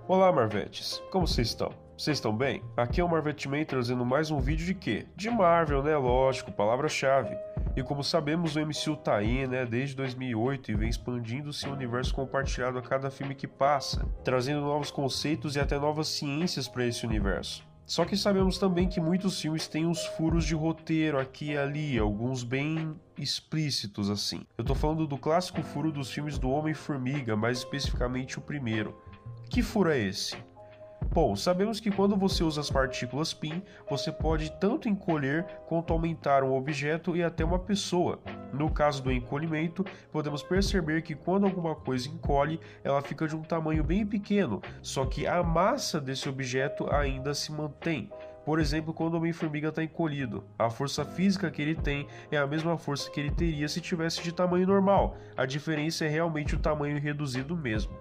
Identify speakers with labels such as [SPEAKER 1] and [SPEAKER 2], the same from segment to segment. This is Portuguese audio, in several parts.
[SPEAKER 1] Olá, Marvetes! Como vocês estão? Vocês estão bem? Aqui é o Marvetman trazendo mais um vídeo de quê? De Marvel, né? Lógico, palavra-chave. E como sabemos, o MCU tá aí, né? Desde 2008 e vem expandindo seu universo compartilhado a cada filme que passa, trazendo novos conceitos e até novas ciências para esse universo. Só que sabemos também que muitos filmes têm uns furos de roteiro aqui e ali, alguns bem explícitos assim. Eu tô falando do clássico furo dos filmes do Homem-Formiga, mais especificamente o primeiro. Que furo é esse? Bom, sabemos que quando você usa as partículas PIN, você pode tanto encolher quanto aumentar um objeto e até uma pessoa. No caso do encolhimento, podemos perceber que quando alguma coisa encolhe, ela fica de um tamanho bem pequeno, só que a massa desse objeto ainda se mantém. Por exemplo, quando o Homem-Formiga está encolhido, a força física que ele tem é a mesma força que ele teria se tivesse de tamanho normal. A diferença é realmente o tamanho reduzido mesmo.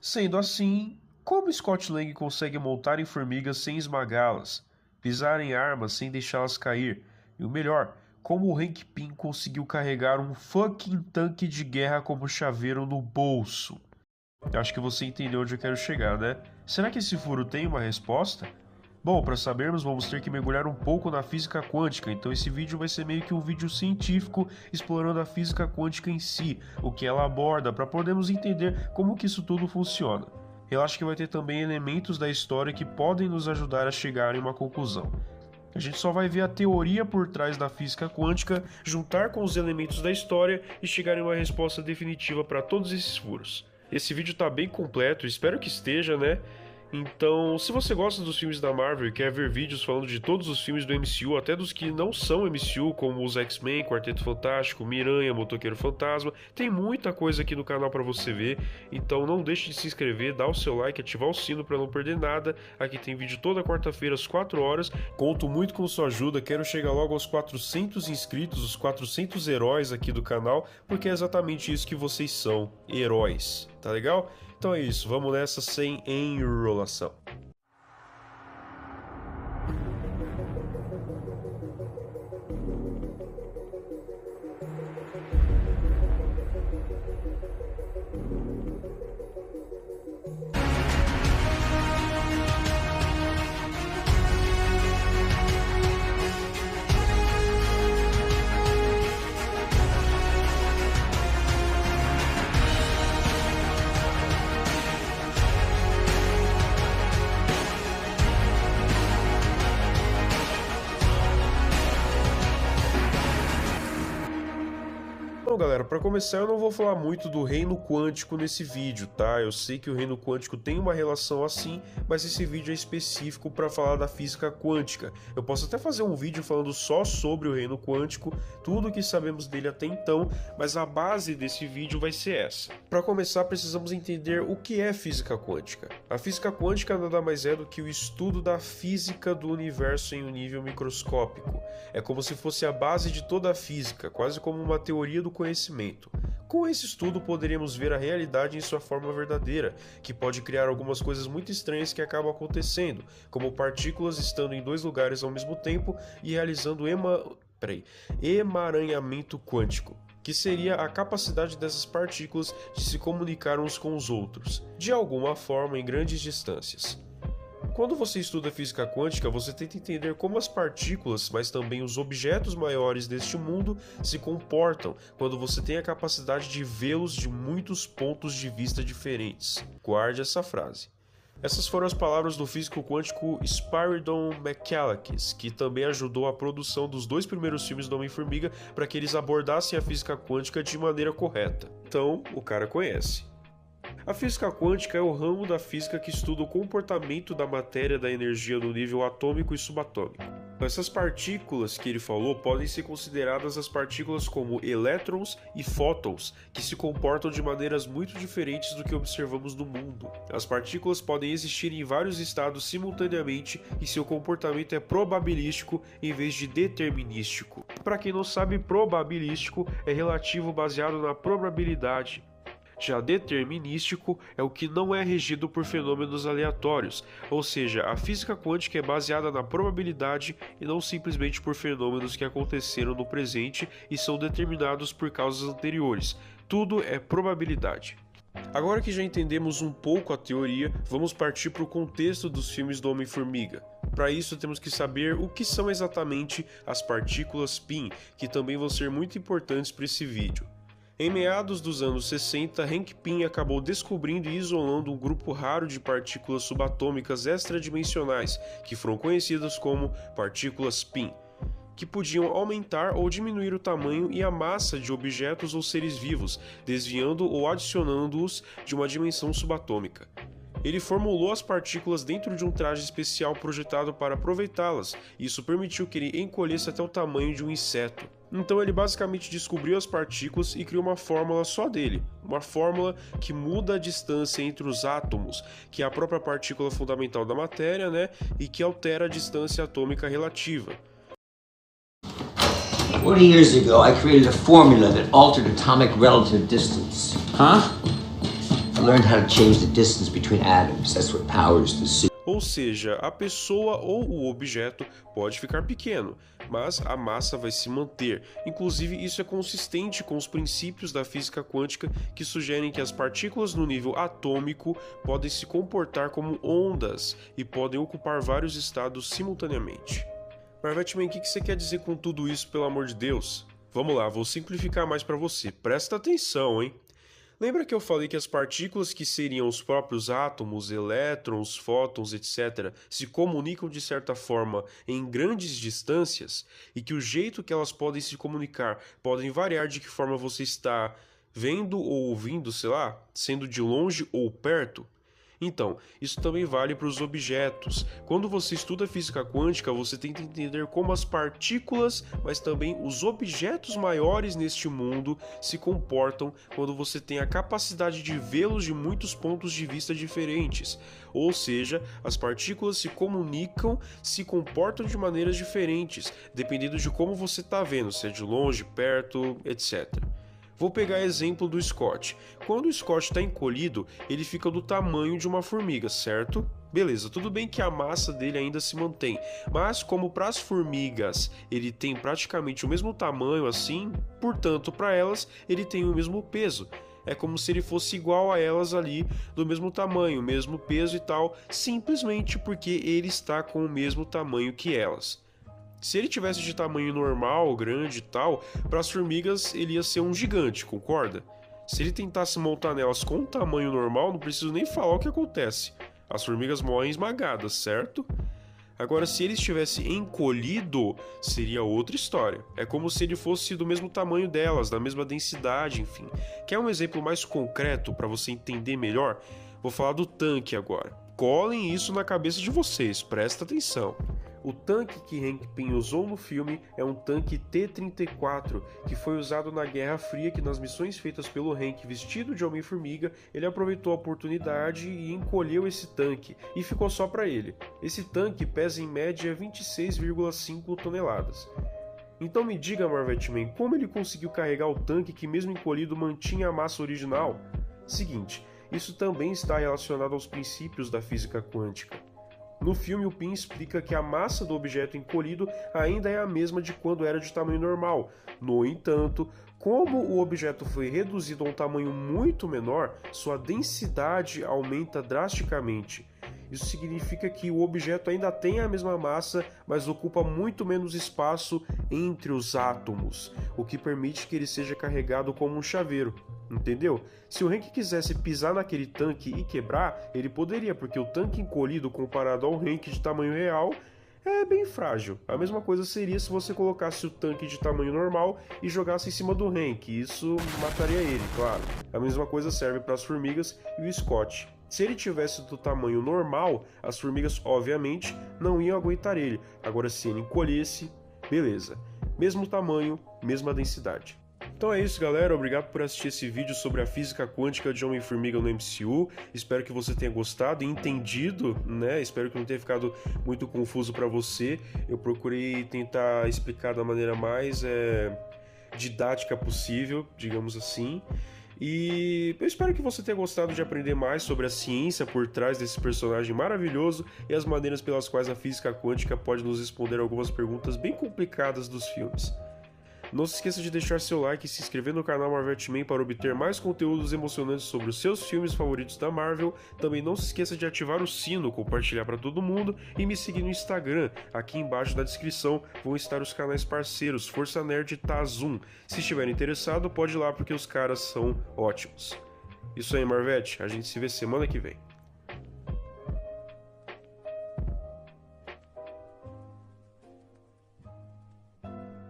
[SPEAKER 1] Sendo assim, como Scott Lang consegue montar em formigas sem esmagá-las, pisar em armas sem deixá-las cair, e o melhor, como o Hank Pym conseguiu carregar um fucking tanque de guerra como chaveiro no bolso? Acho que você entendeu onde eu quero chegar, né? Será que esse furo tem uma resposta? Bom, para sabermos, vamos ter que mergulhar um pouco na física quântica, então esse vídeo vai ser meio que um vídeo científico explorando a física quântica em si, o que ela aborda, para podermos entender como que isso tudo funciona. Relaxa que vai ter também elementos da história que podem nos ajudar a chegar em uma conclusão. A gente só vai ver a teoria por trás da física quântica, juntar com os elementos da história e chegar em uma resposta definitiva para todos esses furos. Esse vídeo tá bem completo, espero que esteja, né? Então, se você gosta dos filmes da Marvel e quer ver vídeos falando de todos os filmes do MCU, até dos que não são MCU, como os X-Men, Quarteto Fantástico, Miranha, Motoqueiro Fantasma, tem muita coisa aqui no canal para você ver, então não deixe de se inscrever, dar o seu like, ativar o sino para não perder nada. Aqui tem vídeo toda quarta-feira às 4 horas, conto muito com sua ajuda, quero chegar logo aos 400 inscritos, os 400 heróis aqui do canal, porque é exatamente isso que vocês são, heróis, tá legal? Então é isso, vamos nessa sem enrolação. Bom, galera, para começar eu não vou falar muito do reino quântico nesse vídeo, tá? Eu sei que o reino quântico tem uma relação assim, mas esse vídeo é específico para falar da física quântica. Eu posso até fazer um vídeo falando só sobre o reino quântico, tudo o que sabemos dele até então, mas a base desse vídeo vai ser essa. Para começar, precisamos entender o que é física quântica. A física quântica nada mais é do que o estudo da física do universo em um nível microscópico. É como se fosse a base de toda a física, quase como uma teoria do conhecimento. Com esse estudo poderíamos ver a realidade em sua forma verdadeira, que pode criar algumas coisas muito estranhas que acabam acontecendo, como partículas estando em dois lugares ao mesmo tempo e realizando emaranhamento quântico, que seria a capacidade dessas partículas de se comunicar uns com os outros, de alguma forma em grandes distâncias. Quando você estuda física quântica, você tenta entender como as partículas, mas também os objetos maiores deste mundo se comportam quando você tem a capacidade de vê-los de muitos pontos de vista diferentes. Guarde essa frase. Essas foram as palavras do físico quântico Spiridon Michalikas, que também ajudou a produção dos dois primeiros filmes do Homem-Formiga para que eles abordassem a física quântica de maneira correta. Então, o cara conhece. A física quântica é o ramo da física que estuda o comportamento da matéria e da energia no nível atômico e subatômico. Essas partículas que ele falou podem ser consideradas as partículas como elétrons e fótons, que se comportam de maneiras muito diferentes do que observamos no mundo. As partículas podem existir em vários estados simultaneamente e seu comportamento é probabilístico em vez de determinístico. Para quem não sabe, probabilístico é relativo baseado na probabilidade. Já determinístico é o que não é regido por fenômenos aleatórios, ou seja, a física quântica é baseada na probabilidade e não simplesmente por fenômenos que aconteceram no presente e são determinados por causas anteriores. Tudo é probabilidade. Agora que já entendemos um pouco a teoria, vamos partir para o contexto dos filmes do Homem-Formiga. Para isso, temos que saber o que são exatamente as partículas PIN, que também vão ser muito importantes para esse vídeo. Em meados dos anos 60, Hank Pym acabou descobrindo e isolando um grupo raro de partículas subatômicas extradimensionais, que foram conhecidas como partículas PIN, que podiam aumentar ou diminuir o tamanho e a massa de objetos ou seres vivos, desviando ou adicionando-os de uma dimensão subatômica. Ele formulou as partículas dentro de um traje especial projetado para aproveitá-las, e isso permitiu que ele encolhesse até o tamanho de um inseto. Então ele basicamente descobriu as partículas e criou uma fórmula só dele, uma fórmula que muda a distância entre os átomos, que é a própria partícula fundamental da matéria, e que altera a distância atômica relativa.
[SPEAKER 2] 40 years ago, I created a formula that altered atomic relative distance.
[SPEAKER 3] Huh?
[SPEAKER 2] I learned how to change the distance between atoms. That's what powers the suit.
[SPEAKER 1] Ou seja, a pessoa ou o objeto pode ficar pequeno, mas a massa vai se manter. Inclusive, isso é consistente com os princípios da física quântica que sugerem que as partículas no nível atômico podem se comportar como ondas e podem ocupar vários estados simultaneamente. Marvetman, o que você quer dizer com tudo isso, pelo amor de Deus? Vamos lá, vou simplificar mais para você. Presta atenção, hein? Lembra que eu falei que as partículas que seriam os próprios átomos, elétrons, fótons, etc., se comunicam de certa forma em grandes distâncias e que o jeito que elas podem se comunicar podem variar de que forma você está vendo ou ouvindo, sei lá, sendo de longe ou perto? Então, isso também vale para os objetos. Quando você estuda física quântica, você tenta entender como as partículas, mas também os objetos maiores neste mundo se comportam quando você tem a capacidade de vê-los de muitos pontos de vista diferentes. Ou seja, as partículas se comunicam, se comportam de maneiras diferentes, dependendo de como você está vendo, se é de longe, perto, etc. Vou pegar exemplo do Scott. Quando o Scott está encolhido, ele fica do tamanho de uma formiga, certo? Beleza, tudo bem que a massa dele ainda se mantém, mas como para as formigas ele tem praticamente o mesmo tamanho assim, portanto para elas ele tem o mesmo peso. É como se ele fosse igual a elas ali, do mesmo tamanho, mesmo peso e tal, simplesmente porque ele está com o mesmo tamanho que elas. Se ele tivesse de tamanho normal, grande e tal, para as formigas ele ia ser um gigante, concorda? Se ele tentasse montar nelas com um tamanho normal, não preciso nem falar o que acontece. As formigas morrem esmagadas, certo? Agora, se ele estivesse encolhido, seria outra história. É como se ele fosse do mesmo tamanho delas, da mesma densidade, enfim. Quer um exemplo mais concreto para você entender melhor? Vou falar do tanque agora. Colhem isso na cabeça de vocês, presta atenção. O tanque que Hank Pym usou no filme é um tanque T-34, que foi usado na Guerra Fria, que nas missões feitas pelo Hank vestido de Homem-Formiga, ele aproveitou a oportunidade e encolheu esse tanque, e ficou só para ele. Esse tanque pesa em média 26,5 toneladas. Então me diga, Marvetman, como ele conseguiu carregar o tanque que mesmo encolhido mantinha a massa original? Seguinte, isso também está relacionado aos princípios da física quântica. No filme, o Pym explica que a massa do objeto encolhido ainda é a mesma de quando era de tamanho normal. No entanto, como o objeto foi reduzido a um tamanho muito menor, sua densidade aumenta drasticamente. Isso significa que o objeto ainda tem a mesma massa, mas ocupa muito menos espaço entre os átomos, o que permite que ele seja carregado como um chaveiro. Entendeu? Se o Hank quisesse pisar naquele tanque e quebrar, ele poderia, porque o tanque encolhido comparado ao Hank de tamanho real é bem frágil. A mesma coisa seria se você colocasse o tanque de tamanho normal e jogasse em cima do Hank. Isso mataria ele, claro. A mesma coisa serve para as formigas e o Scott. Se ele tivesse do tamanho normal, as formigas obviamente não iam aguentar ele. Agora, se ele encolhesse, beleza. Mesmo tamanho, mesma densidade. Então é isso, galera. Obrigado por assistir esse vídeo sobre a física quântica de Homem-Formiga no MCU. Espero que você tenha gostado e entendido, Espero que não tenha ficado muito confuso para você. Eu procurei tentar explicar da maneira mais didática possível, digamos assim. E eu espero que você tenha gostado de aprender mais sobre a ciência por trás desse personagem maravilhoso e as maneiras pelas quais a física quântica pode nos responder algumas perguntas bem complicadas dos filmes. Não se esqueça de deixar seu like e se inscrever no canal Marvel Man para obter mais conteúdos emocionantes sobre os seus filmes favoritos da Marvel. Também não se esqueça de ativar o sino, compartilhar para todo mundo e me seguir no Instagram. Aqui embaixo na descrição vão estar os canais parceiros Força Nerd e Tazum. Se estiver interessado, pode ir lá porque os caras são ótimos. Isso aí, Marvete, a gente se vê semana que vem.